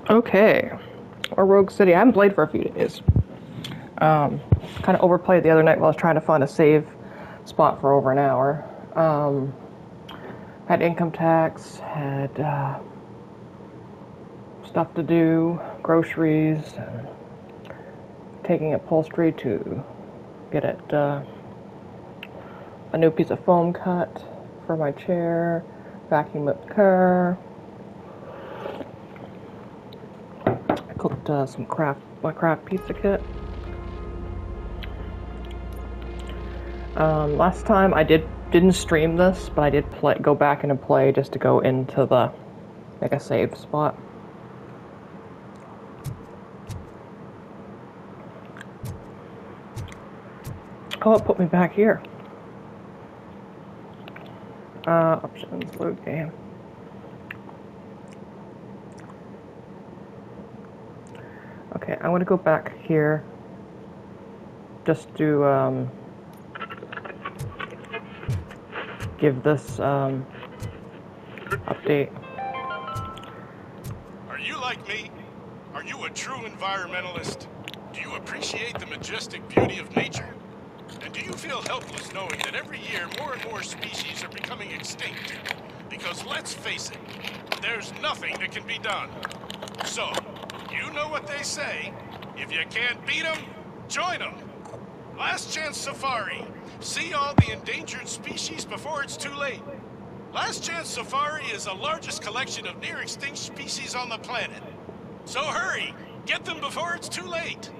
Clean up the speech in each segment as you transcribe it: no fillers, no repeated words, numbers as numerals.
Okay. Or Rogue City. I haven't played for a few days. Kind of overplayed the other night while I was trying to find a save spot for over an hour. Had income tax, had stuff to do, groceries, and taking upholstery to get it a new piece of foam cut for my chair, vacuum up the car. I cooked my craft pizza kit. Last time I didn't stream this, but I did go back in and play just to go into the like a save spot. Oh, it put me back here. Options, load game. Okay, I'm gonna go back here just to give this update. Are you like me? Are you a true environmentalist? Do you appreciate the majestic beauty of nature? And do you feel helpless knowing that every year more and more species are becoming extinct? Because let's face it, there's nothing that can be done. So, you know what they say. If you can't beat them, join them. Last Chance Safari. See all the endangered species before it's too late. Last Chance Safari is the largest collection of near-extinct species on the planet. So hurry, get them before it's too late.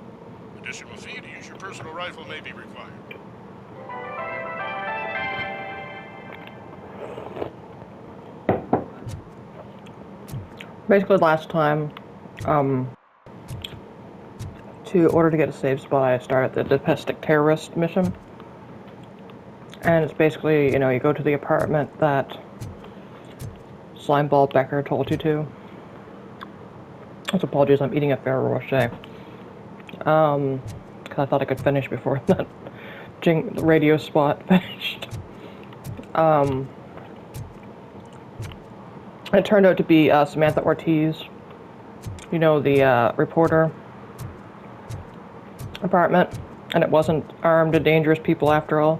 Additional fee to use your personal rifle may be required. Basically, last time, in order to get a save spot, I started the domestic terrorist mission. And it's basically, you go to the apartment that Slimeball Becker told you to. Apologies, I'm eating a Ferrero Rocher. Because I thought I could finish before that radio spot finished. It turned out to be Samantha Ortiz, the reporter apartment, and it wasn't armed and dangerous people after all.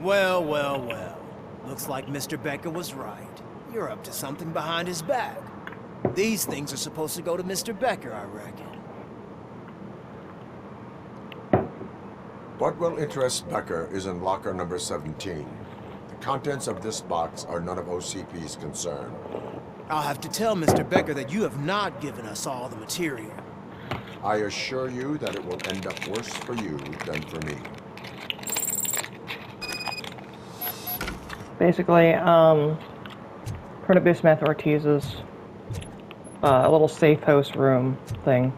Well, well, well. Looks like Mr. Becker was right. You're up to something behind his back. These things are supposed to go to Mr. Becker, I reckon. What will interest Becker is in locker number 17. The contents of this box are none of OCP's concern. I'll have to tell Mr. Becker that you have not given us all the material. I assure you that it will end up worse for you than for me. Basically, trying to be Samantha Ortiz's a little safe house room thing.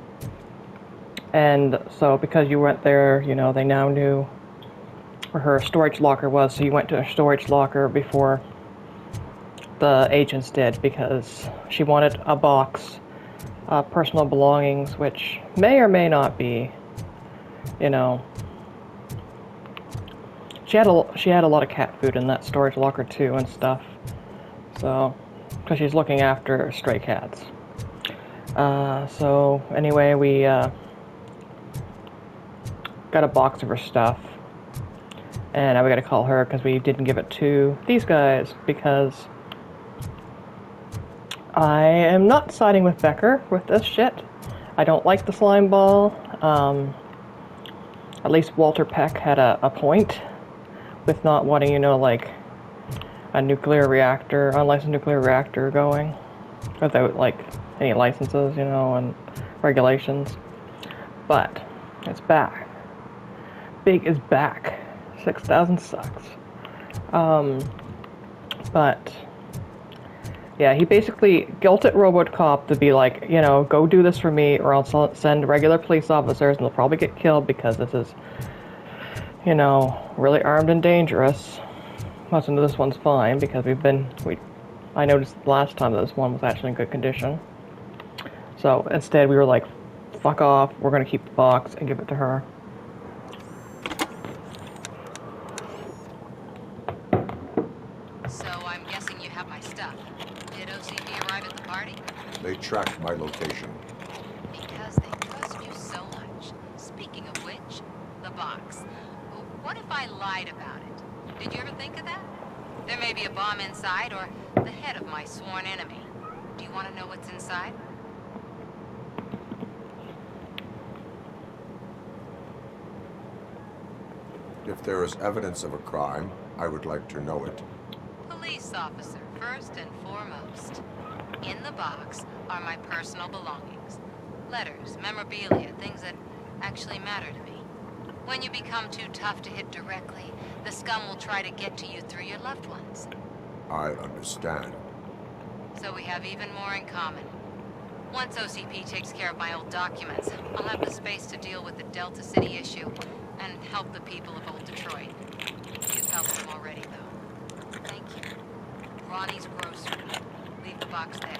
And so because you went there, they now knew where her storage locker was, so you went to a storage locker before the agents did, because she wanted a box of personal belongings, which may or may not be, She had a lot of cat food in that storage locker too and stuff. So, because she's looking after stray cats. So anyway, we got a box of her stuff, and now we got to call her because we didn't give it to these guys, because I am not siding with Becker with this shit. I don't like the slime ball. At least Walter Peck had a point with not wanting, like a nuclear reactor, unlicensed nuclear reactor going without like any licenses, and regulations. But it's back. Big is back. 6,000 sucks. But yeah, he basically guilted Robocop to be like, go do this for me, or else I'll send regular police officers and they'll probably get killed because this is, really armed and dangerous. Most of this one's fine because I noticed last time that this one was actually in good condition. So instead we were like, fuck off, we're gonna keep the box and give it to her. So I'm guessing you have my stuff. Did OCP arrive at the party? They tracked my location. Because they trust you so much. Speaking of which, the box. What if I lied about it? Did you ever think of that? There may be a bomb inside, or the head of my sworn enemy. Do you want to know what's inside? If there is evidence of a crime, I would like to know it. Police officer, first and foremost. In the box are my personal belongings. Letters, memorabilia, things that actually matter to me. When you become too tough to hit directly, the scum will try to get to you through your loved ones. I understand. So we have even more in common. Once OCP takes care of my old documents, I'll have the space to deal with the Delta City issue and help the people of old Detroit. You've helped them already, though. Thank you. Ronnie's grocery. Leave the box there.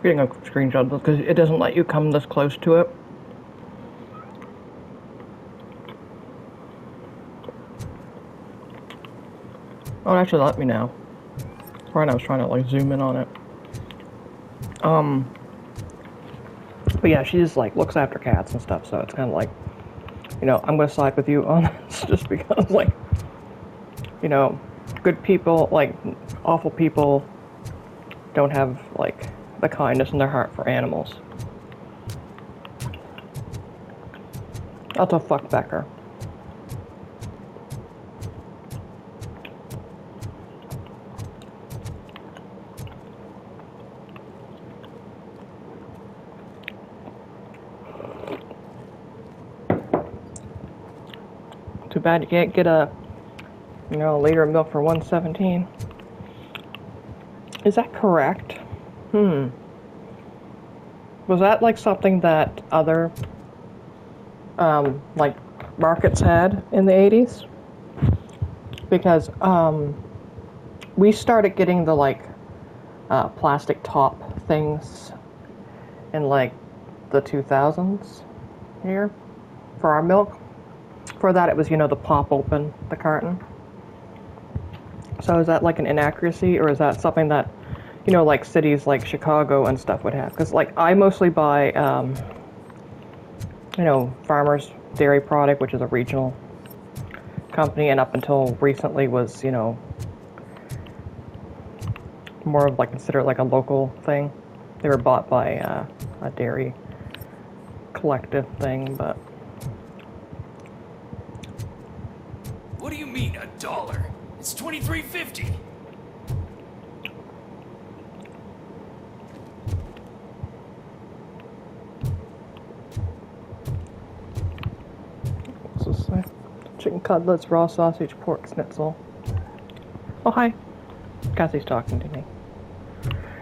Getting a screenshot because it doesn't let you come this close to it. Oh, it actually let me now. Right, I was trying to like zoom in on it. But yeah, she just like looks after cats and stuff, so it's kind of like, you know, I'm gonna side with you on this just because, like, you know, good people, like awful people, don't have like the kindness in their heart for animals. That's a fuck Becker. Too bad you can't get a, you know, a liter of milk for $1.17. Is that correct? Was that like something that other like markets had in the 80s? Because we started getting the like plastic top things in like the 2000s here for our milk. For that it was, you know, the pop open the carton. So is that like an inaccuracy, or is that something that, you know, like cities like Chicago and stuff would have? Because like I mostly buy, you know, Farmers Dairy Product, which is a regional company, and up until recently was, you know, more of like considered like a local thing. They were bought by a dairy collective thing, but. What do you mean, $1? It's $23.50. What's this say? Chicken cutlets, raw sausage, pork schnitzel. Oh, hi. Cassie's talking to me.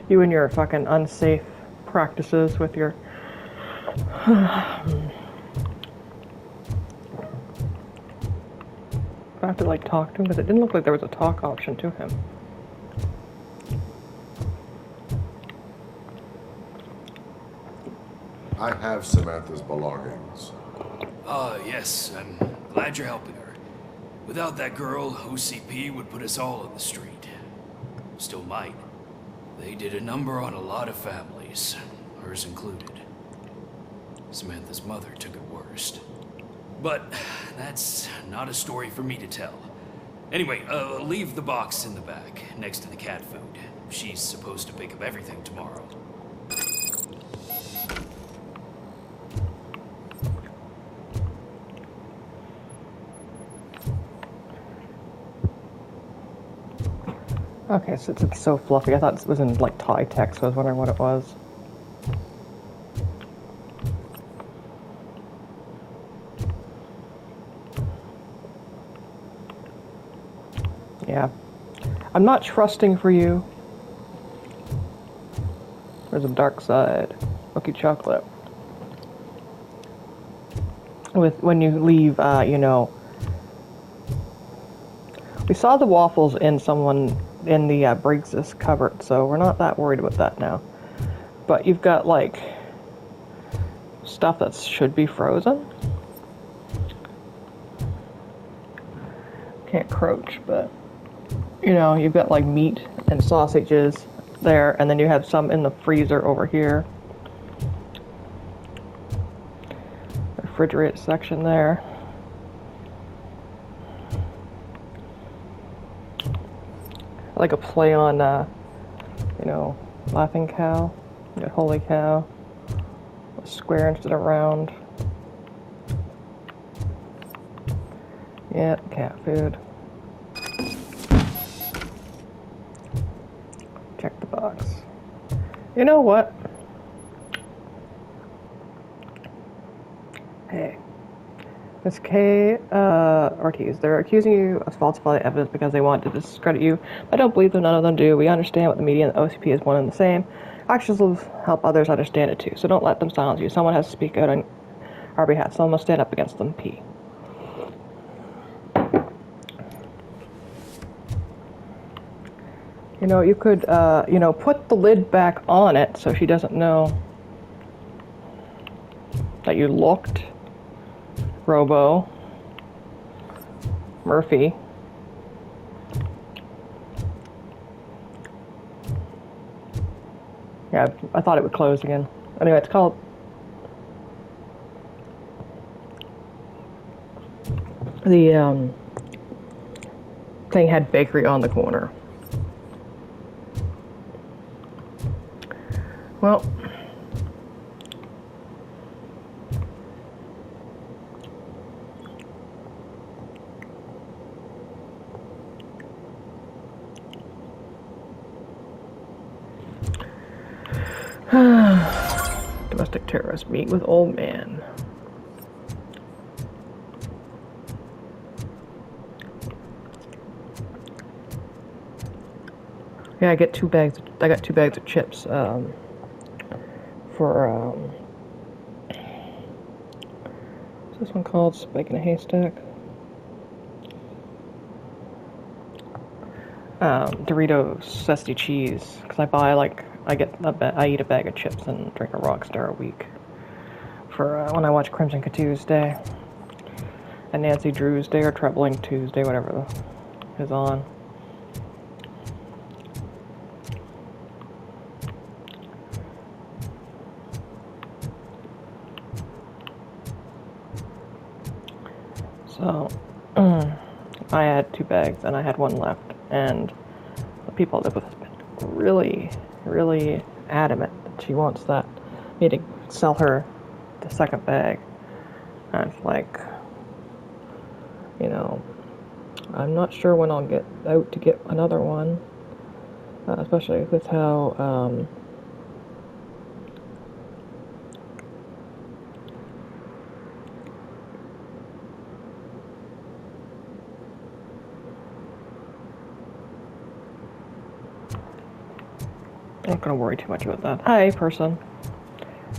You and your fucking unsafe practices with your... I have to like talk to him because it didn't look like there was a talk option to him. I have Samantha's belongings. Yes, I'm glad you're helping her. Without that girl, OCP would put us all on the street. Still might. They did a number on a lot of families, hers included. Samantha's mother took it worst. But that's not a story for me to tell. Anyway, leave the box in the back, next to the cat food. She's supposed to pick up everything tomorrow. Okay, so it's so fluffy. I thought this was in like Thai text, so I was wondering what it was. Yeah. I'm not trusting for you. There's a dark side. Cookie chocolate. with when you leave, you know, we saw the waffles in someone in the Briggs's cupboard, so we're not that worried about that now. But you've got like stuff that should be frozen. Can't crouch, but you know, you've got like meat and sausages there, and then you have some in the freezer over here. Refrigerated section there. Like a play on, you know, Laughing Cow, you got Holy Cow, square instead of round. Yeah, cat food. Check the box. You know what? Hey. Ms. K. Ortiz, they're accusing you of falsifying evidence because they want to discredit you. I don't believe them, none of them do. We understand what the media and the OCP is one and the same. Actions will help others understand it too, so don't let them silence you. Someone has to speak out on our behalf. Someone must stand up against them, P. You know, you could, you know, put the lid back on it so she doesn't know that you looked. Robo, Murphy. Yeah, I thought it would close again. Anyway, it's called the thing had bakery on the corner. Well, domestic terrorist meet with old man. Yeah, I get 2 bags. I got 2 bags of chips for what's this one called? Spike in a haystack. Doritos zesty cheese, because I buy like I eat a bag of chips and drink a Rockstar a week for when I watch Crimson Tuesday and Nancy Drew's Day or Trebling Tuesday, whatever is on. So I had 2 bags and I had 1 left, and the people I live with have been really adamant that she wants me to sell her the 2nd bag. And it's like, you know, I'm not sure when I'll get out to get another one, especially with how I'm not gonna worry too much about that. Hi, person.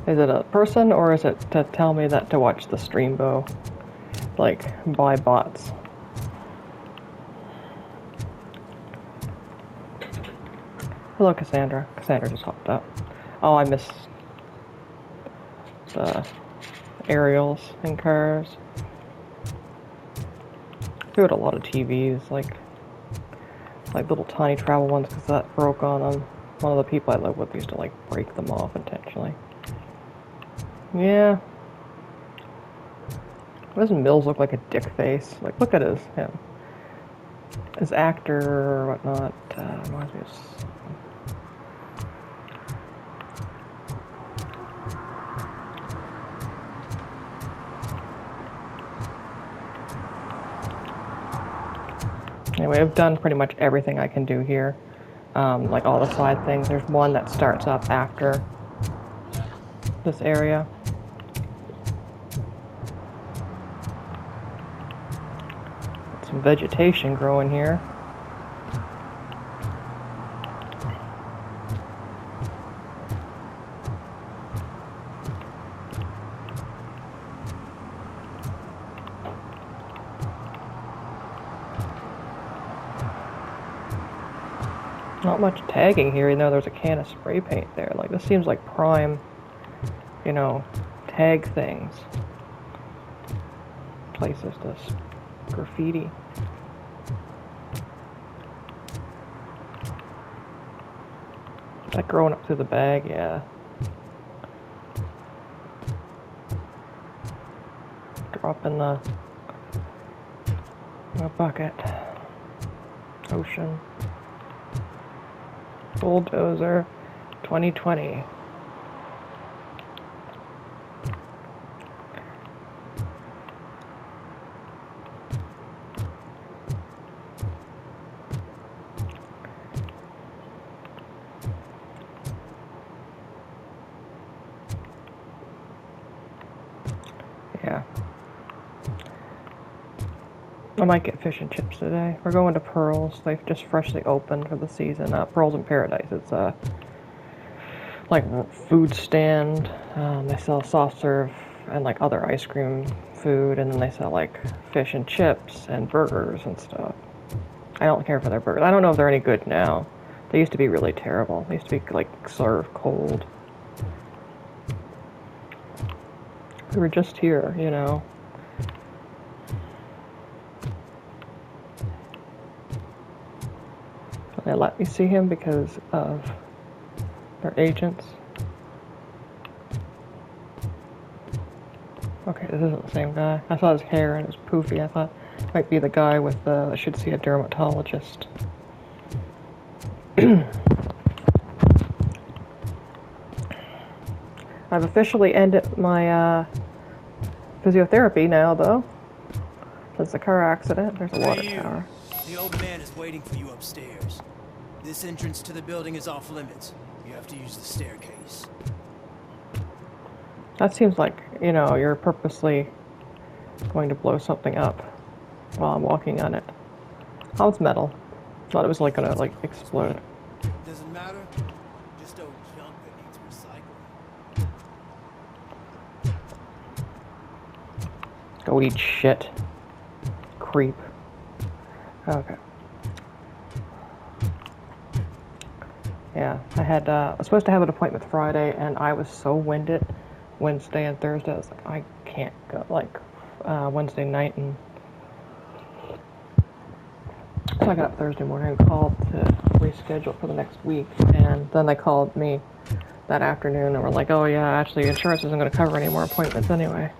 Is it a person, or is it to tell me that to watch the stream, Bo? Like, buy bots. Hello, Cassandra. Cassandra just hopped up. Oh, I missed the aerials in cars. We had a lot of TVs, like little tiny travel ones, because that broke on them. One of the people I live with used to like break them off intentionally. Yeah. Doesn't Mills look like a dick face? Like, look at him. His actor or whatnot reminds me of. Anyway, I've done pretty much everything I can do here. Like all the side things. There's one that starts up after this area. Some vegetation growing here. Not much tagging here, even though there's a can of spray paint there. Like, this seems like prime, you know, tag things. Places to graffiti. Like growing up through the bag, yeah. Drop in the bucket. Ocean. Bulldozer 2020. Yeah. I might get fish and chips today. We're going to Pearls. They've just freshly opened for the season. Pearls in Paradise. It's a like food stand. They sell soft serve and like other ice cream food, and then they sell like fish and chips and burgers and stuff. I don't care for their burgers. I don't know if they're any good now. They used to be really terrible. They used to be like served cold. We were just here, you know. They let me see him because of their agents. Okay, this isn't the same guy. I saw his hair and it was poofy. I thought it might be the guy with the I should see a dermatologist. I've officially ended my physiotherapy now, though. Since the car accident, there's a water tower. The old man is waiting for you upstairs. This entrance to the building is off limits. You have to use the staircase. That seems like, you know, you're purposely going to blow something up while I'm walking on it. Oh, it's metal. Thought it was like gonna like explode. Doesn't matter. Just old junk that needs recycling. Go eat shit. Creep. Okay. Yeah, I was supposed to have an appointment Friday, and I was so winded Wednesday and Thursday. I was like, I can't go, like, Wednesday night, and so I got up Thursday morning and called to reschedule for the next week, and then they called me that afternoon and were like, oh yeah, actually insurance isn't going to cover any more appointments anyway.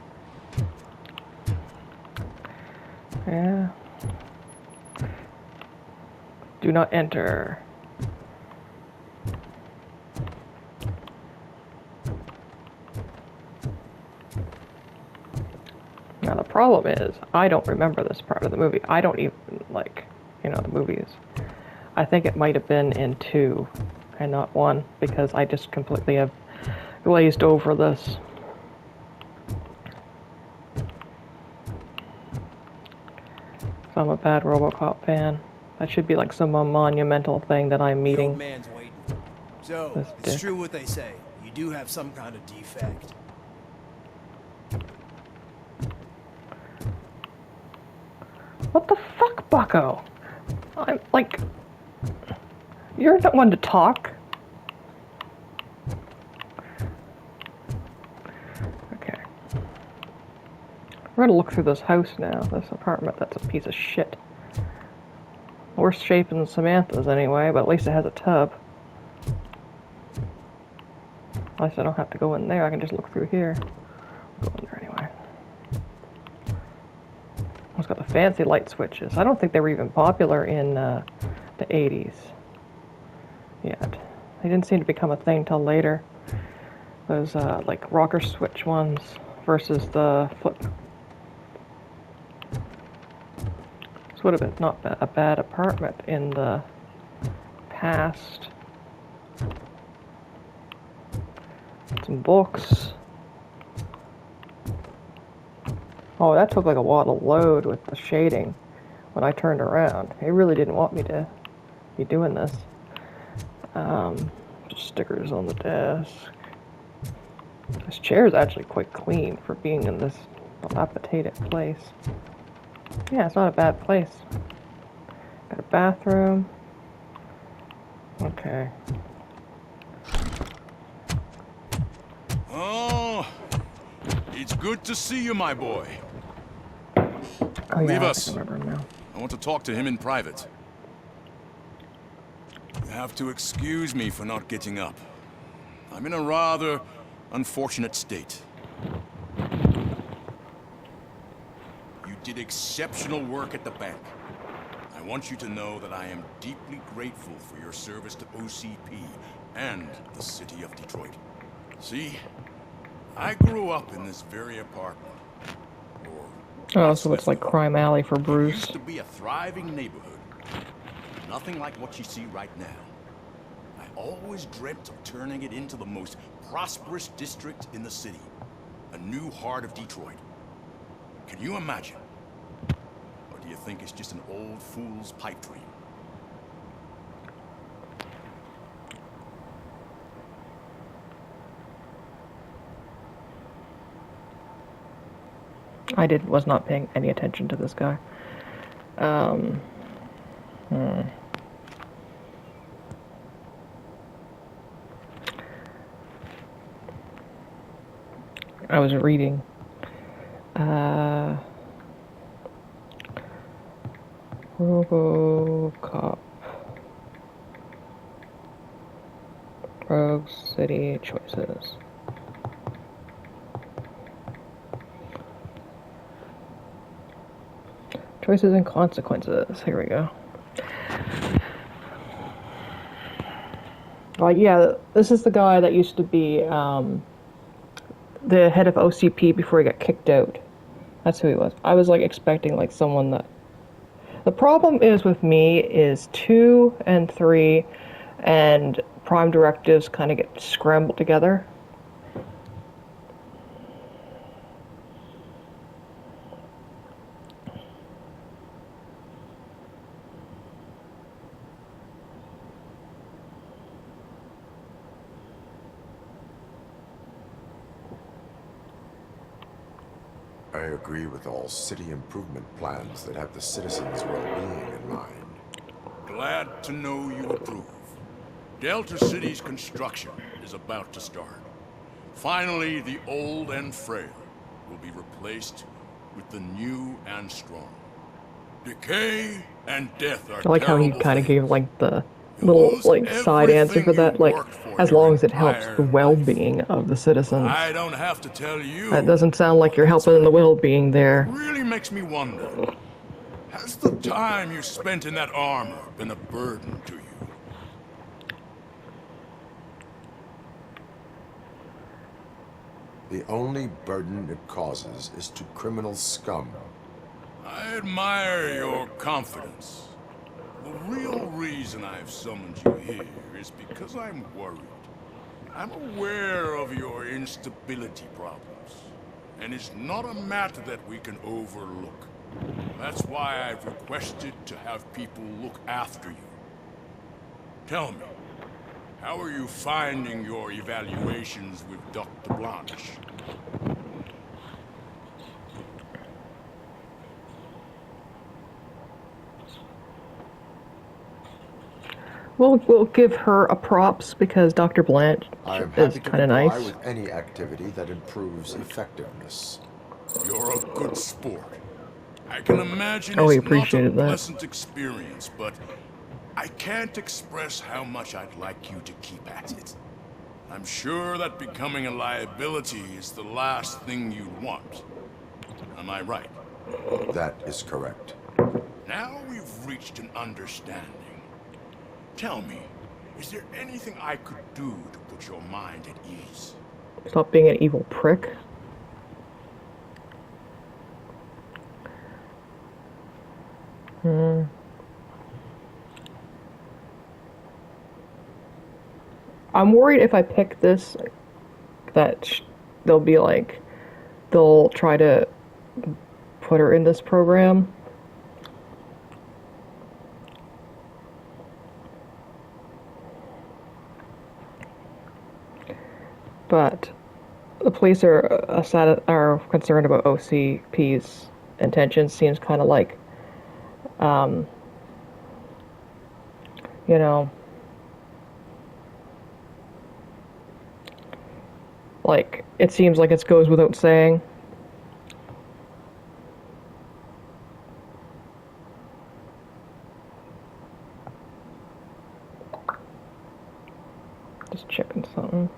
Yeah. Do not enter. Now the problem is, I don't remember this part of the movie. I don't even, like, you know, the movies. I think it might have been in 2 and not 1, because I just completely have glazed over this. So I'm a bad Robocop fan. That should be like some monumental thing that I'm The meeting. old man's waiting. So, This it's dick. true what they say. You do have some kind of defect. What the fuck, bucko? I'm like... You're the one to talk. Okay. We're gonna look through this house now, this apartment that's a piece of shit. Worse shape than Samantha's anyway, but at least it has a tub. At least I don't have to go in there, I can just look through here. I'll go in there anyway. It's got the fancy light switches. I don't think they were even popular in the 80s yet. They didn't seem to become a thing till later. Those like rocker switch ones versus the flip. This would have been not a bad apartment in the past. Some books. Oh, that took like a while to load with the shading when I turned around. He really didn't want me to be doing this. Just stickers on the desk. This chair is actually quite clean for being in this dilapidated place. Yeah, it's not a bad place. Got a bathroom. Okay. Oh, it's good to see you, my boy. Oh Leave yeah, us. I remember him now. I want to talk to him in private. You have to excuse me for not getting up. I'm in a rather unfortunate state. You did exceptional work at the bank. I want you to know that I am deeply grateful for your service to OCP and the city of Detroit. See, I grew up in this very apartment. Or Oh, what's so it's like left of it. Crime Alley for It Bruce. used to be a thriving neighborhood. Nothing like what you see right now. I always dreamt of turning it into the most prosperous district in the city. A new heart of Detroit. Can you imagine? Or do you think it's just an old fool's pipe dream? Was not paying any attention to this guy. I was reading. Robocop. Rogue City choices. Choices and consequences. Here we go. Yeah, this is the guy that used to be the head of OCP before he got kicked out. That's who he was. I was like expecting like someone that. The problem is with me is 2 and 3 and Prime Directives kind of get scrambled together. I agree with all city improvement plans that have the citizens' well-being in mind. Glad to know you approve. Delta City's construction is about to start. Finally, the old and frail will be replaced with the new and strong. Decay and death are I like how he terrible kind of things. gave like the You little lose like side answer for everything that, you like worked for as your long as it helps the entire well-being of the citizens. I don't have to tell you. That doesn't sound like you're helping the well-being there. Really makes me wonder. Has the time you spent in that armor been a burden to you? The only burden it causes is to criminal scum. I admire your confidence. The real reason I've summoned you here is because I'm worried. I'm aware of your instability problems, and it's not a matter that we can overlook. That's why I've requested to have people look after you. Tell me, how are you finding your evaluations with Dr. Blanche? We'll give her a props because Dr. Blanche I am is happy to kind of comply nice. with any activity that improves effectiveness. You're a good sport. I can imagine Oh, he it's not a appreciated that. pleasant experience, but I can't express how much I'd like you to keep at it. I'm sure that becoming a liability is the last thing you'd want. Am I right? That is correct. Now we've reached an understanding. Tell me, is there anything I could do to put your mind at ease? Stop being an evil prick. I'm worried if I pick this, that they'll be like, they'll try to put her in this program. But the police are concerned about OCP's intentions. Seems kind of like, you know, Like, it seems like it goes without saying. Just checking something.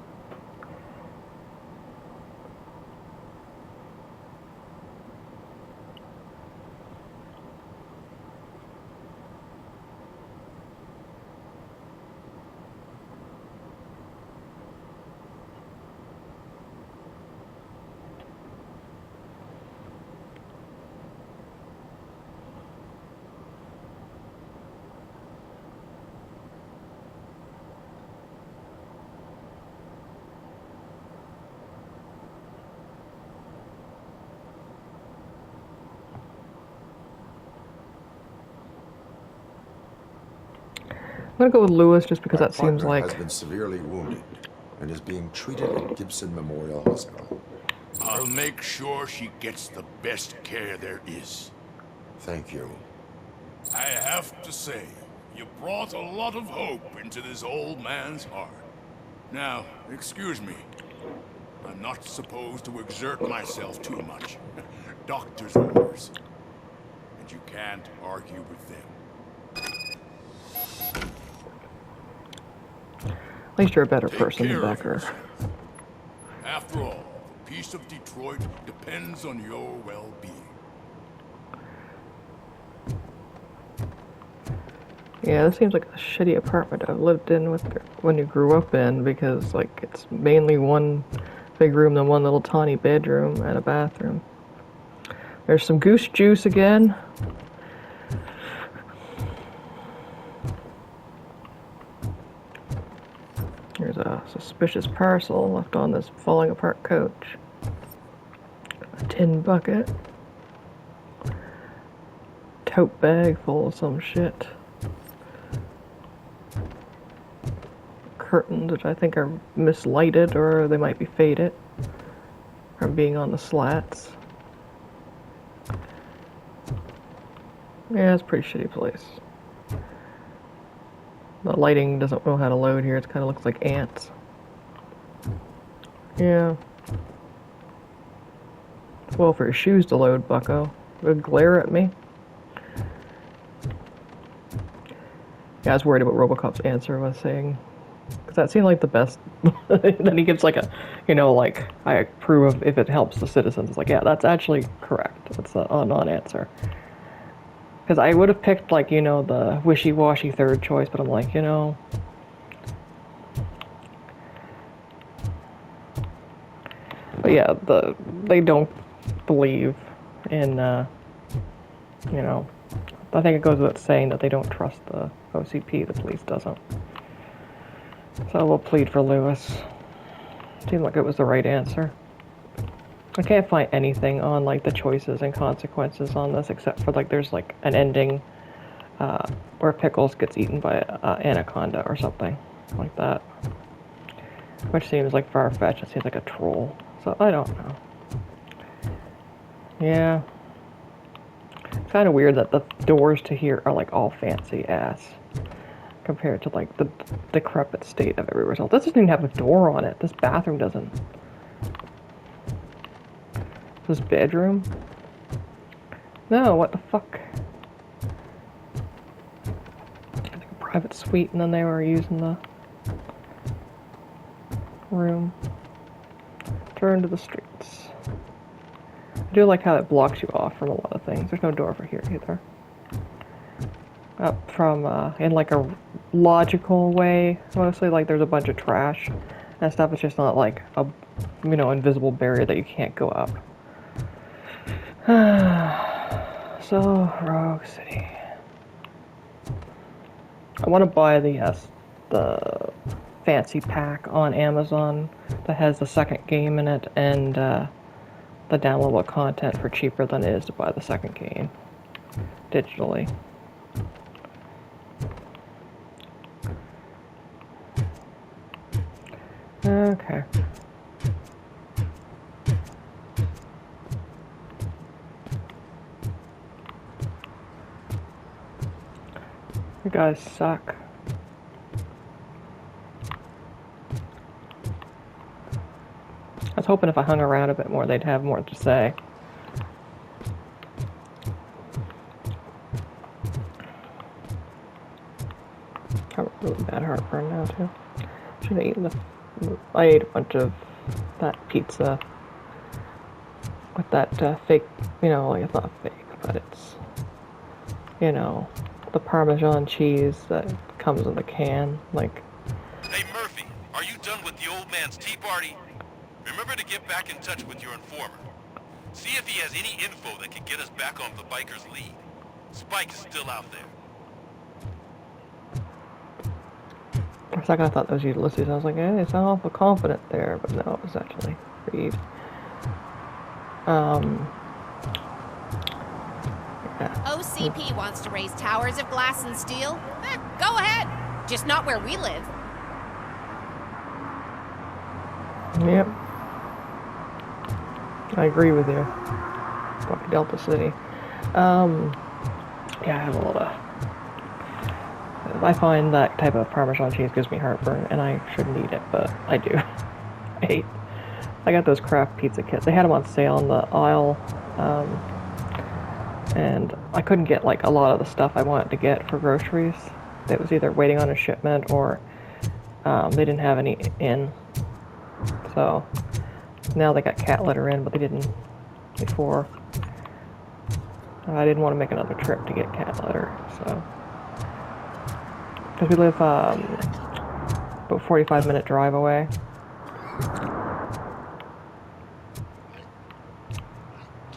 I'm gonna go with Lewis just because Our that seems partner has like... been severely wounded and is being treated at Gibson Memorial Hospital. I'll make sure she gets the best care there is. Thank you. I have to say, you brought a lot of hope into this old man's heart. Now, excuse me. I'm not supposed to exert myself too much. Doctor's orders. And you can't argue with them. At least you're a better Take person than care of Becker. yourself. After all, the peace of Detroit depends on your well-being. Yeah, this seems like a shitty apartment I've lived in when you grew up in, because like it's mainly one big room, then one little tiny bedroom and a bathroom. There's some goose juice again. There's a suspicious parcel left on this falling apart coach. A tin bucket. Tote bag full of some shit. Curtains, which I think are mislighted, or they might be faded from being on the slats. Yeah, it's a pretty shitty place. The lighting doesn't know how to load here. It kind of looks like ants. Yeah. Well, for your shoes to load, bucko. It would glare at me. Yeah, I was worried about Robocop's answer was saying, because that seemed like the best. Then he gives like a, like, I approve of if it helps the citizens. It's like, yeah, that's actually correct. That's a non-answer. Because I would have picked, like, the wishy-washy third choice, but I'm like, But yeah, they don't believe in, I think it goes without saying that they don't trust the OCP, the police doesn't. So we'll plead for Lewis. Seemed like it was the right answer. I can't find anything on, like, the choices and consequences on this, except for, like, there's, like, an ending where Pickles gets eaten by Anaconda or something like that. Which seems, like, far-fetched. It seems like a troll. So, I don't know. Yeah. It's kind of weird that the doors to here are, like, all fancy-ass compared to, like, the decrepit state of everywhere else. This doesn't even have a door on it. This bathroom doesn't. This bedroom? No, what the fuck? Like a private suite, and then they were using the room. Turn to the streets. I do like how it blocks you off from a lot of things. There's no door over here either. Up from, in like a logical way, mostly, like there's a bunch of trash and stuff. It's just not like a, invisible barrier that you can't go up. So, Rogue City. I want to buy the fancy pack on Amazon that has the second game in it and the downloadable content for cheaper than it is to buy the second game digitally. Okay. You guys suck. was hoping if I hung around a bit more, they'd have more to say. I have really bad heartburn now, too. Should have eaten I ate a bunch of that pizza with that fake, like it's not fake, but it's, the Parmesan cheese that comes in the can, like. Hey Murphy, are you done with the old man's tea party? Remember to get back in touch with your informer. See if he has any info that can get us back on the biker's lead. Spike is still out there. For a second I thought that was Ulysses. I was like, they sound awful confident there, but no, it was actually Reed. Yeah. OCP wants to raise towers of glass and steel? Go ahead. Just not where we live. Yep. I agree with you. Fucking Delta City. Yeah, I have a lot of... I find that type of Parmesan cheese gives me heartburn, and I shouldn't eat it, but I do. I got those craft pizza kits. They had them on sale in the aisle, and I couldn't get like a lot of the stuff I wanted to get for groceries. It was either waiting on a shipment or they didn't have any in. So now they got cat litter in, but they didn't before. I didn't want to make another trip to get cat litter, so. Because we live about 45-minute drive away.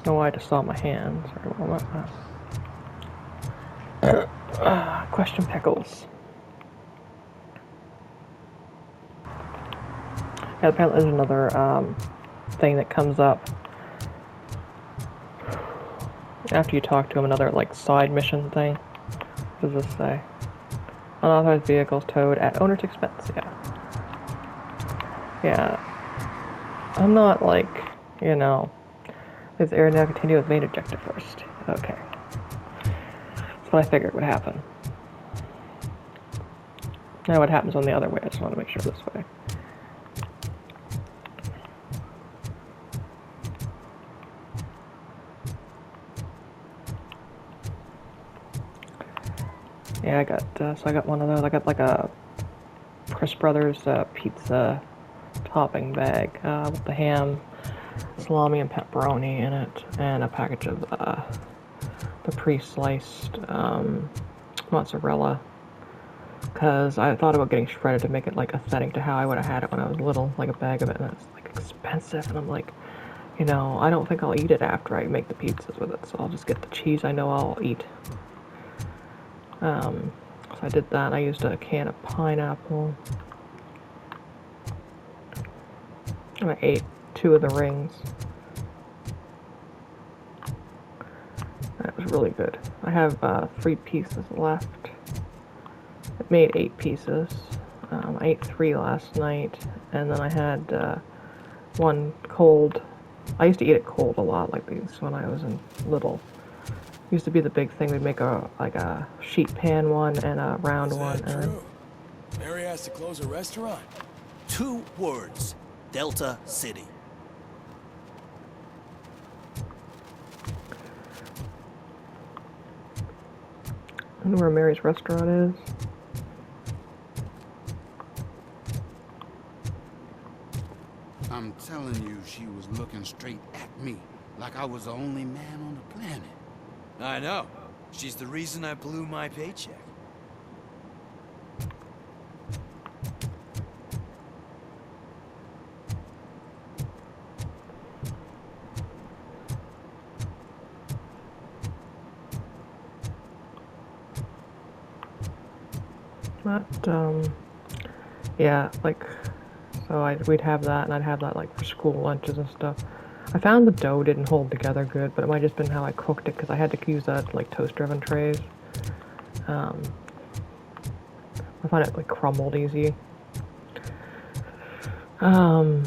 Oh, I just saw my hands. Question pickles. Yeah, apparently there's another thing that comes up after you talk to him, another like side mission thing. What does this say? Unauthorized vehicles towed at owner's expense. Yeah. I'm not like, this area now continue with main objective first. Okay. That's what I figured would happen. Now what happens on the other way? I just want to make sure this way. Yeah, I got one of those. I got like a Chris Brothers pizza topping bag with the ham, salami, and pepperoni in it, and a package of the pre-sliced mozzarella. Because I thought about getting shredded to make it like authentic to how I would have had it when I was little, like a bag of it, and it's like expensive. And I'm like, I don't think I'll eat it after I make the pizzas with it, so I'll just get the cheese I know I'll eat. So I did that. I used a can of pineapple. And I ate 2 of the rings. That was really good. I have 3 pieces left. I made 8 pieces. I ate 3 last night, and then I had 1 cold. I used to eat it cold a lot, like these when I was little. Used to be the big thing. We'd make a sheet pan one and a round one. Is that true? Mary has to close a restaurant. 2 words. Delta City. I know where Mary's restaurant is. I'm telling you, she was looking straight at me, like I was the only man on the planet. I know. She's the reason I blew my paycheck. But, yeah, like, so we'd have that, and I'd have that, like, for school lunches and stuff. I found the dough didn't hold together good, but it might have just been how I cooked it, because I had to use that, like, toaster-oven trays. I find it, like, crumbled easy. But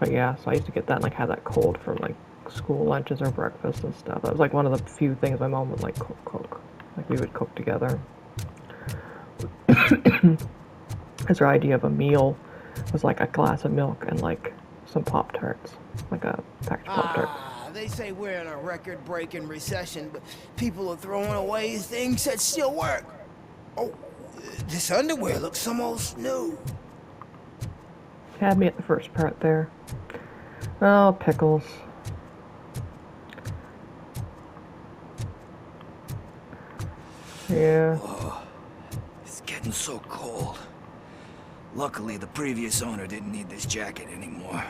yeah, so I used to get that and, like, have that cold for, like, school lunches or breakfast and stuff. That was, like, one of the few things my mom would, like, cook. Like, we would cook together. As her idea of a meal was, like, a glass of milk and, like, some Pop-Tarts. Like a package of Pop-Tarts. They say we're in a record-breaking recession, but people are throwing away things that still work. Oh, this underwear looks almost new. Had me at the first part there. Oh, pickles. Yeah. Oh, it's getting so cold. Luckily, the previous owner didn't need this jacket anymore.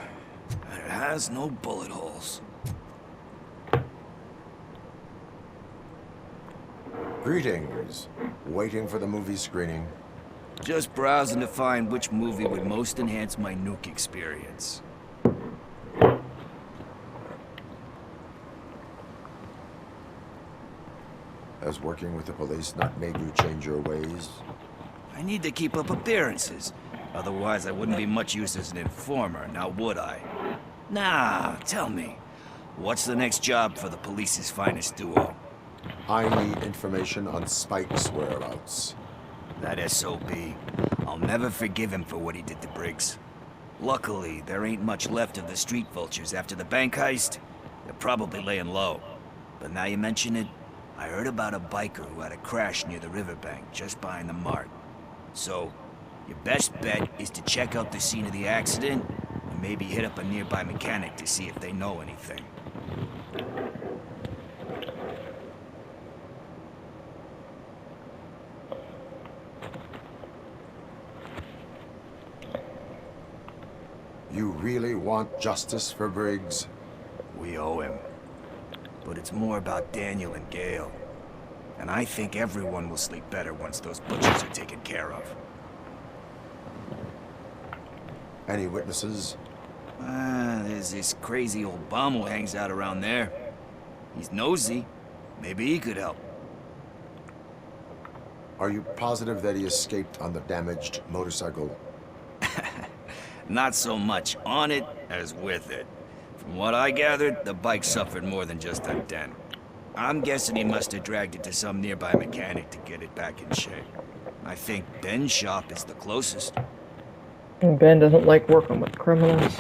And it has no bullet holes. Greetings. Waiting for the movie screening. Just browsing to find which movie would most enhance my nuke experience. Has working with the police not made you change your ways? I need to keep up appearances. Otherwise, I wouldn't be much use as an informer, now would I? Nah, tell me. What's the next job for the police's finest duo? I need information on Spike's whereabouts. That SOB. I'll never forgive him for what he did to Briggs. Luckily, there ain't much left of the street vultures after the bank heist. They're probably laying low. But now you mention it, I heard about a biker who had a crash near the riverbank just behind the mart. So, your best bet is to check out the scene of the accident and maybe hit up a nearby mechanic to see if they know anything. You really want justice for Briggs? We owe him. But it's more about Daniel and Gale. And I think everyone will sleep better once those butchers are taken care of. Any witnesses? There's this crazy old bum who hangs out around there. He's nosy. Maybe he could help. Are you positive that he escaped on the damaged motorcycle? Not so much on it as with it. From what I gathered, the bike suffered more than just a dent. I'm guessing he must have dragged it to some nearby mechanic to get it back in shape. I think Ben's shop is the closest. And Ben doesn't like working with criminals.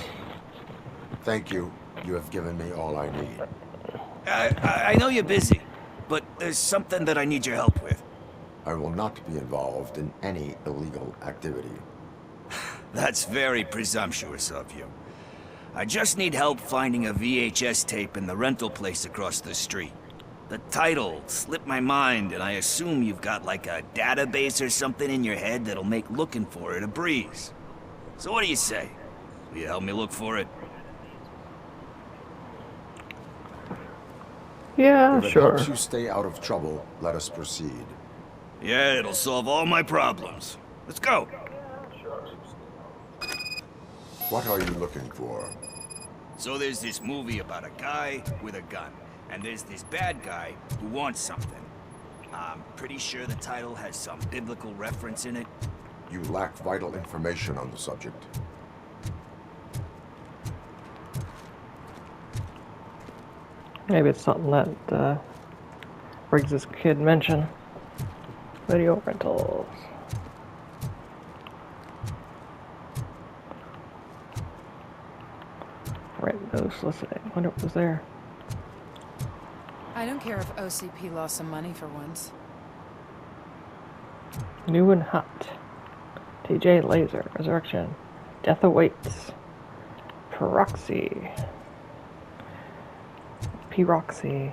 Thank you. You have given me all I need. I know you're busy, but there's something that I need your help with. I will not be involved in any illegal activity. That's very presumptuous of you. I just need help finding a VHS tape in the rental place across the street. The title slipped my mind, and I assume you've got like a database or something in your head that'll make looking for it a breeze. So what do you say? Will you help me look for it? Yeah, If it sure. helps you stay out of trouble, let us proceed. Yeah, it'll solve all my problems. Let's go. What are you looking for? So there's this movie about a guy with a gun, and there's this bad guy who wants something. I'm pretty sure the title has some biblical reference in it. You lack vital information on the subject. Maybe it's something that Briggs' kid mentioned. Video rentals. Right, no soliciting. Wonder what was there. I don't care if OCP lost some money for once. New and hot. TJ Laser. Resurrection. Death awaits. Proxy. P-Roxy.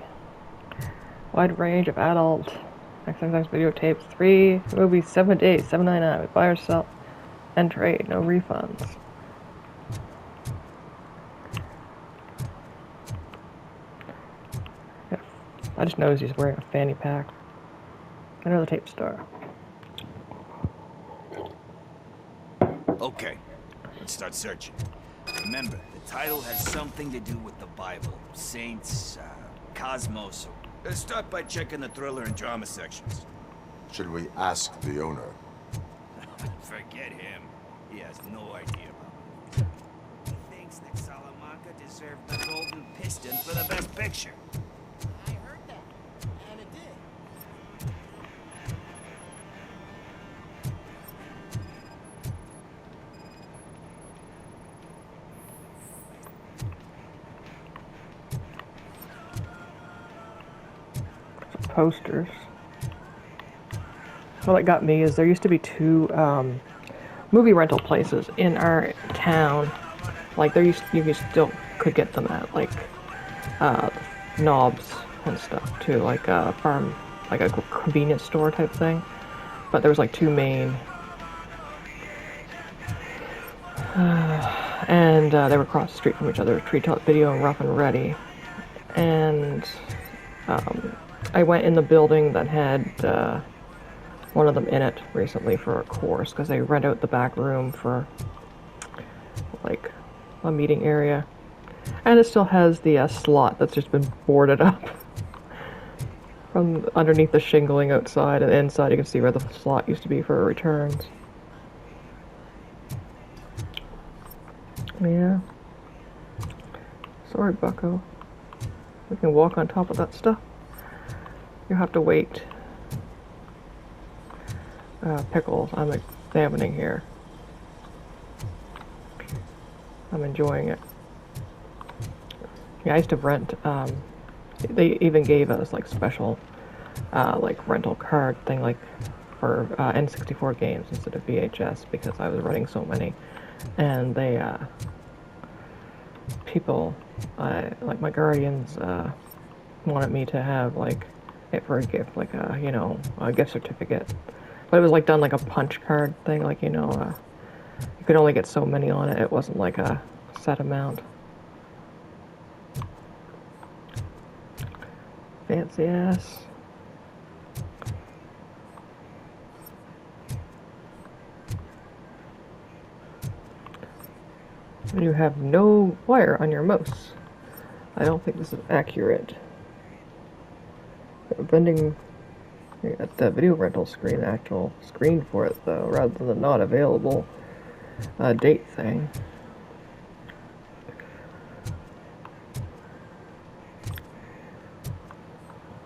Wide range of adult. XXX videotapes. 3 movies, 7 days, $7.99 with buy or sell and trade. No refunds. Yeah. I just noticed he's wearing a fanny pack. Another tape store. Okay, let's start searching. Remember, the title has something to do with the Bible, saints, cosmos. Let's start by checking the thriller and drama sections. Should we ask the owner? Forget him. He has no idea about it. He thinks that Salamanca deserved the Golden Piston for the best picture. I heard that, and it did. posters. What got me is there used to be two movie rental places in our town. Like you still could get them at like Knobs and stuff too, like a farm, like a convenience store type thing. But there was like two main, and they were across the street from each other. Treetop Video and Rough and Ready, and I went in the building that had one of them in it recently for a course because they rent out the back room for like a meeting area, and it still has the slot that's just been boarded up from underneath the shingling outside, and inside you can see where the slot used to be for returns. Yeah. Sorry, Bucko. We can walk on top of that stuff. You have to wait. Pickles, I'm examining here. I'm enjoying it. Yeah, I used to rent, they even gave us like special, like rental card thing, like for N64 games instead of VHS because I was renting so many. And they, people, like my guardians, wanted me to have like it for a gift, like a, you know, a gift certificate. But it was like done like a punch card thing, like, you know, you could only get so many on it. It wasn't like a set amount. Fancy ass. You have no wire on your mouse. I don't think this is accurate. Vending at the video rental screen, actual screen for it though, rather than the not available date thing.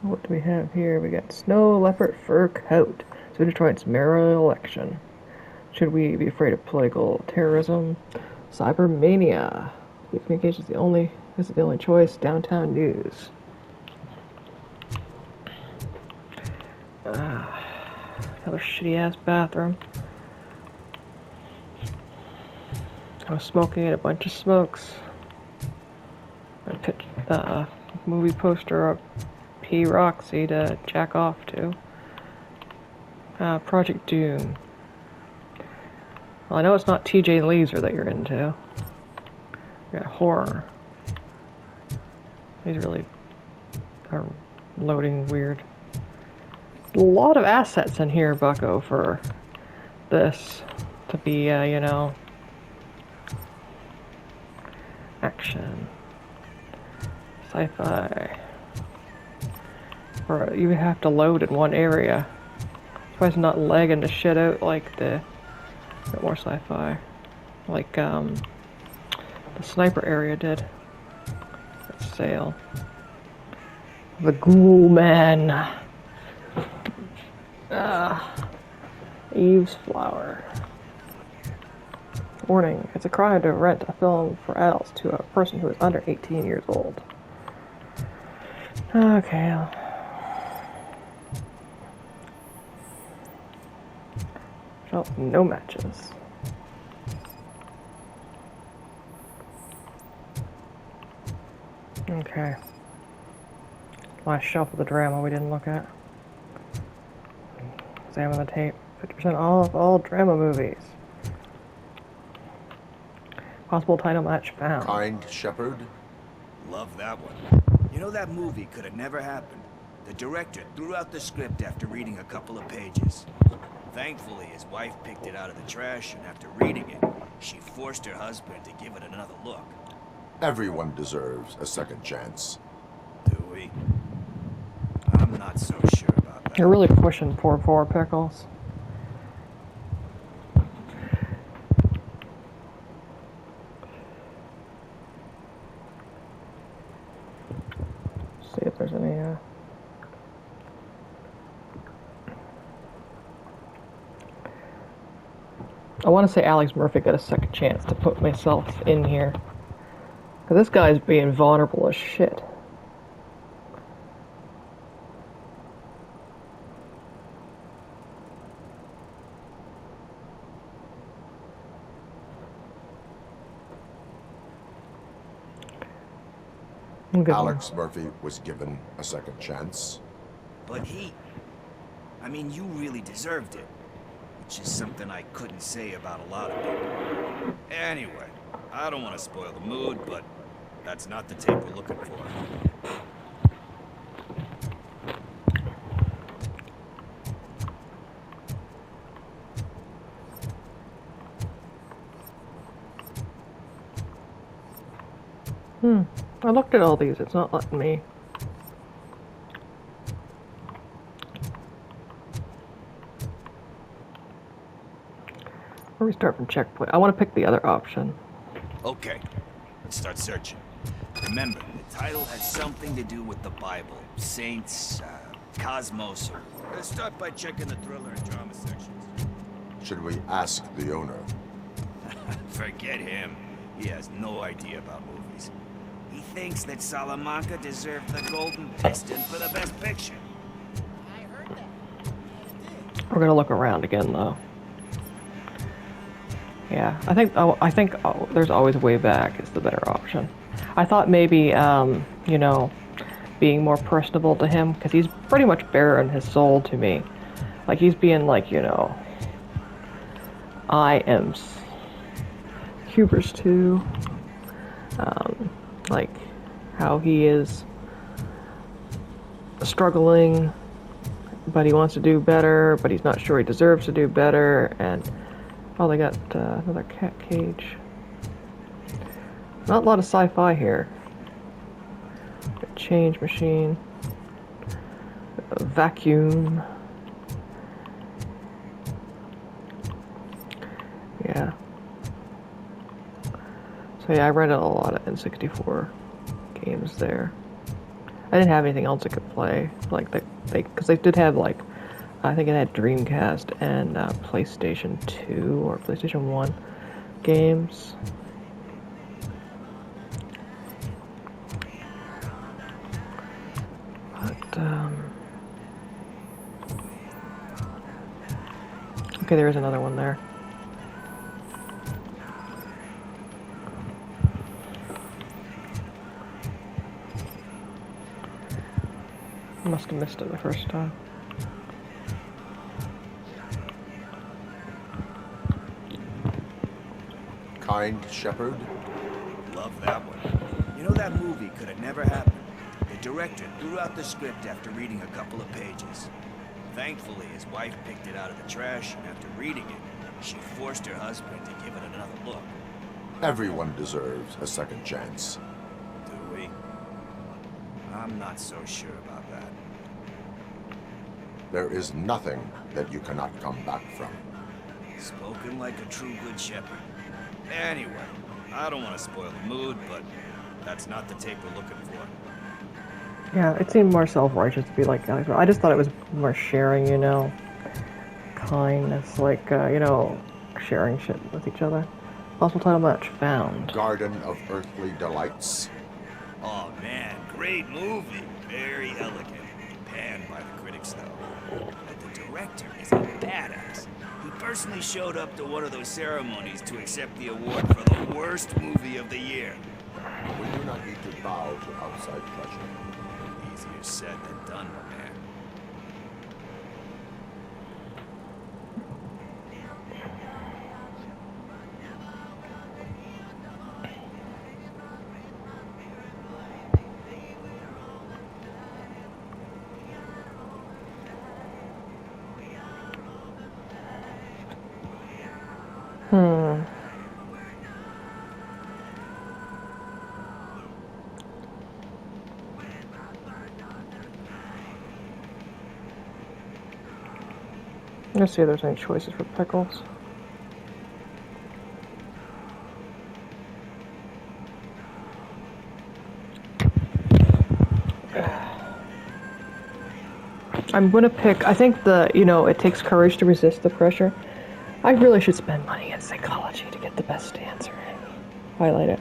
What do we have here? We got snow leopard fur coat. So Detroit's mayoral election. Should we be afraid of political terrorism? Cybermania. Communications is the only choice. Downtown news. Another shitty ass bathroom. I was smoking at a bunch of smokes. I picked the movie poster of P. Roxy to jack off to. Project Doom. Well, I know it's not TJ Laser that you're into. You got horror. These really are loading weird. A lot of assets in here, Bucko, for this to be, you know, action, sci-fi. Or you have to load in one area. So it's not lagging the shit out like the more sci-fi, like the sniper area did. That sale. The Ghoul Man. Eve's Flower. Warning, it's a crime to rent a film for adults to a person who is under 18 years old. Okay. Oh, no matches. Okay. Last shelf of the drama we didn't look at. Examine the tape. 50% off all drama movies. Possible title match found. Kind Shepherd? Love that one. You know, that movie could have never happened. The director threw out the script after reading a couple of pages. Thankfully, his wife picked it out of the trash, and after reading it, she forced her husband to give it another look. Everyone deserves a second chance. Do we? I'm not so sure about that. You're really pushing poor Pickles. See if there's any I want to say Alex Murphy got a second chance to put myself in here. Because this guy's being vulnerable as shit. Good one. Alex Murphy was given a second chance. But I mean, you really deserved it. Which is something I couldn't say about a lot of people. Anyway, I don't want to spoil the mood, but that's not the tape we're looking for. I looked at all these. It's not letting me. Or we start from checkpoint. I want to pick the other option. Okay, let's start searching. Remember, the title has something to do with the Bible, saints, cosmos, or... Let's start by checking the thriller and drama sections. Should we ask the owner? Forget him. He has no idea about movies. He thinks that Salamanca deserved the Golden Piston for the Best Picture. I heard that. We're gonna look around again, though. Yeah, I think there's always way back is the better option. I thought maybe, you know, being more personable to him, because he's pretty much bearing his soul to me. Like, he's being like, you know, I am Huber's too. Like, how he is struggling, but he wants to do better, but he's not sure he deserves to do better, and oh, they got another cat cage. Not a lot of sci-fi here. A change machine. A vacuum. Yeah. So yeah, I rented a lot of N64 games there. I didn't have anything else I could play. Like, because they did have, like, I think it had Dreamcast and PlayStation 2 or PlayStation 1 games. But, okay, there is another one there. I must have missed it the first time. Kind Shepherd? Love that one. You know, that movie could have never happened. The director threw out the script after reading a couple of pages. Thankfully, his wife picked it out of the trash, and after reading it, she forced her husband to give it another look. Everyone deserves a second chance. Do we? I'm not so sure about that. There is nothing that you cannot come back from. Spoken like a true good shepherd. Anyway, I don't want to spoil the mood, but that's not the tape we're looking for. Yeah, it seemed more self-righteous to be like that. I just thought it was more sharing, you know, kindness, like, you know, sharing shit with each other. Possible title match found. Garden of Earthly Delights. Oh man, great movie. Very elegant. Panned by the critics, though. But the director is a badass. He personally showed up to one of those ceremonies to accept the award for the worst movie of the year. We do not need to bow to outside pressure. Easier said than done, my man. Let's see if there's any choices for pickles. I'm gonna pick, I think you know, it takes courage to resist the pressure. I really should spend money in psychology to get the best answer. Highlight it.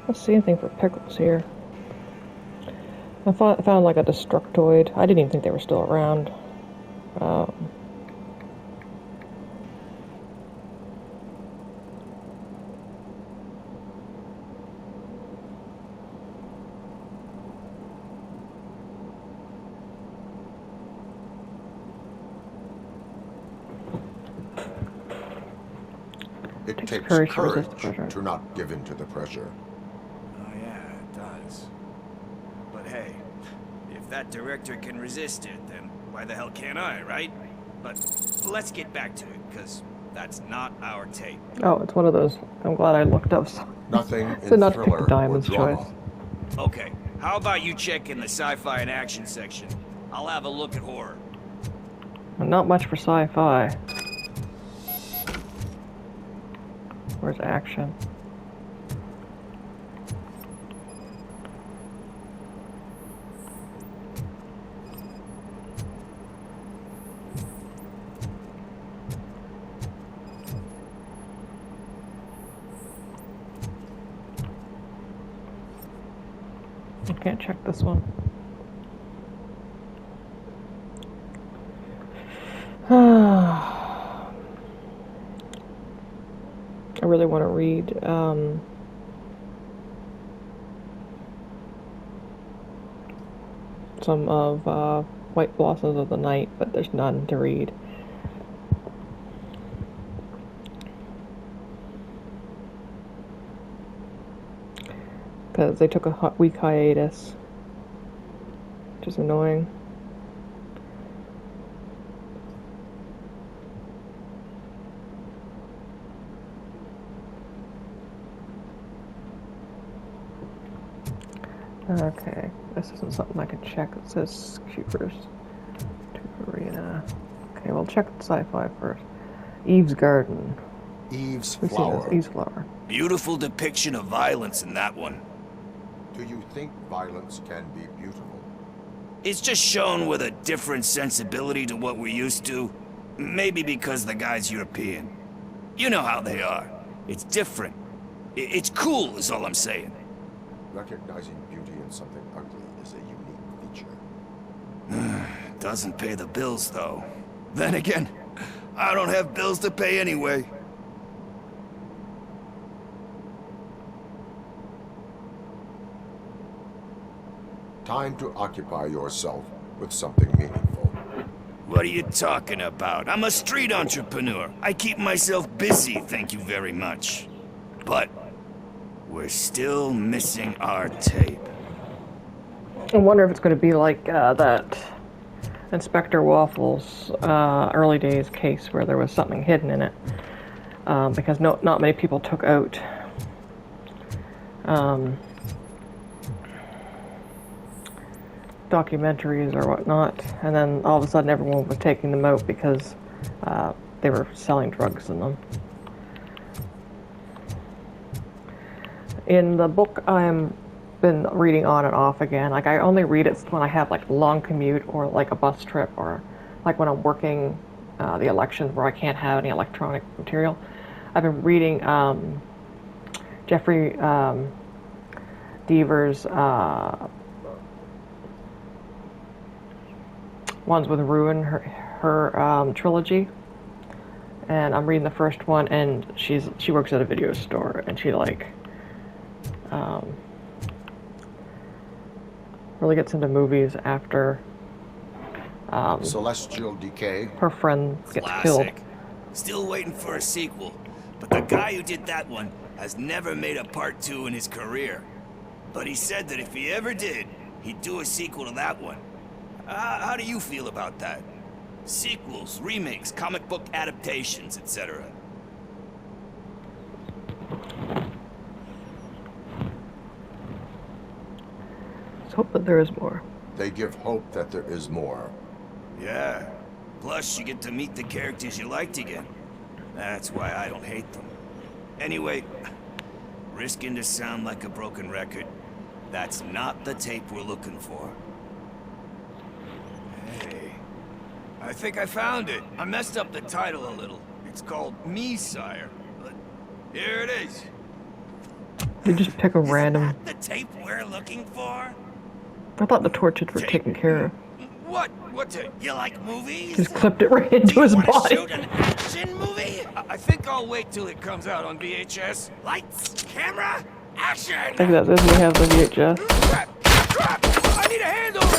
Let's see anything for pickles here. I found like a Destructoid. I didn't even think they were still around. It takes courage courage to resist pressure. to not give in to the pressure. Oh yeah, it does. But hey, if that director can resist it, then why the hell can't I, right? But let's get back to it, because that's not our tape. Oh, it's one of those. I'm glad I looked up. Nothing So in not to pick thriller the Diamond's or drama. choice. Okay, how about you check in the sci-fi and action section? I'll have a look at horror. Not much for sci-fi. Where's action? I can't check this one. I really want to read some of White Blossoms of the Night, but there's none to read. Because they took a week hiatus, which is annoying. Okay, this isn't something I can check. It says Skewers to Arena. Okay, we'll check the sci-fi first. Eve's Garden. Eve's We've seen Flower. this, Eve's Flower. Beautiful depiction of violence in that one. Do you think violence can be beautiful? It's just shown with a different sensibility to what we're used to. Maybe because the guy's European. You know how they are. It's different. It's cool, is all I'm saying. Recognizing beauty in something ugly is a unique feature. Doesn't pay the bills, though. Then again, I don't have bills to pay anyway. Time to occupy yourself with something meaningful. What are you talking about? I'm a street entrepreneur. I keep myself busy, thank you very much. But we're still missing our tape. I wonder if it's going to be like that Inspector Waffles early days case where there was something hidden in it. Because not many people took out documentaries or whatnot, and then all of a sudden everyone was taking them out because they were selling drugs in them. In the book I'm been reading on and off again, like I only read it when I have like a long commute or like a bus trip or like when I'm working the elections where I can't have any electronic material. I've been reading Jeffrey Deaver's Ones with Ruin, her trilogy, and I'm reading the first one, and she works at a video store, and she like really gets into movies after Celestial Decay. her friend gets killed. Classic. Still waiting for a sequel, but the guy who did that one has never made a part 2 in his career. But he said that if he ever did, he'd do a sequel to that one. How do you feel about that? Sequels, remakes, comic book adaptations, etc. Let's hope that there is more. They give hope that there is more. Yeah. Plus, you get to meet the characters you liked again. That's why I don't hate them. Anyway, risking to sound like a broken record, that's not the tape we're looking for. Hey, I think I found it. I messed up the title a little. It's called Me, Sire. But here it is. They just pick a random. The tape we're looking for? I thought the torches were taken care of. What? You like movies? Just clipped it right into his Wanna body. shoot an action movie? I think I'll wait till it comes out on VHS. Lights, camera, action! I think that says we have the VHS. Crap! I need a hand over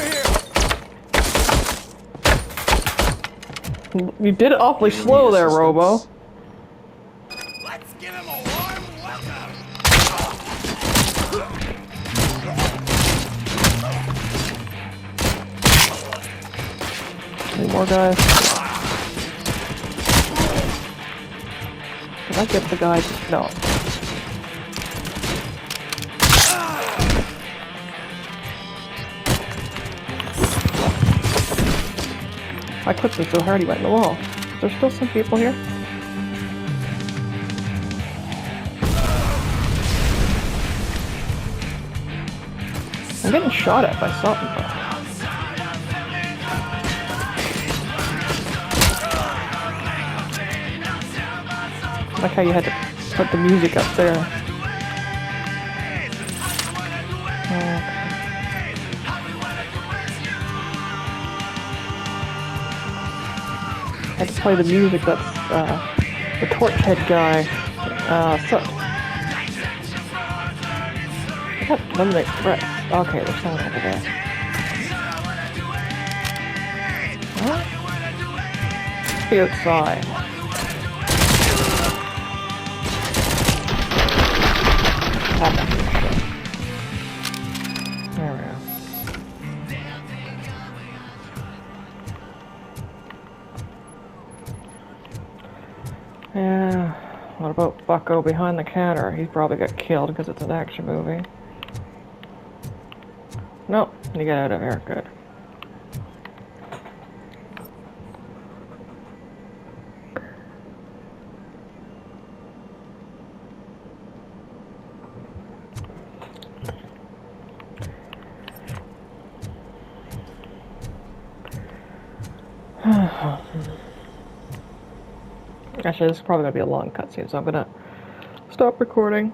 here! You did it awfully slow there, Robo. Let's give him a warm welcome! Any more guys? Did I get the guys? No. I clipped him so hard he went in the wall. There's still some people here. I'm getting shot at by something. I like how you had to put the music up there. I had to play the music that's the torch head guy. So I got eliminate threats. Okay, there's someone over there. What? Be outside. There we go. Yeah. What about Bucko behind the counter? He probably got killed because it's an action movie. Nope, you got out of here. Good. Actually, this is probably going to be a long cutscene, so I'm going to stop recording.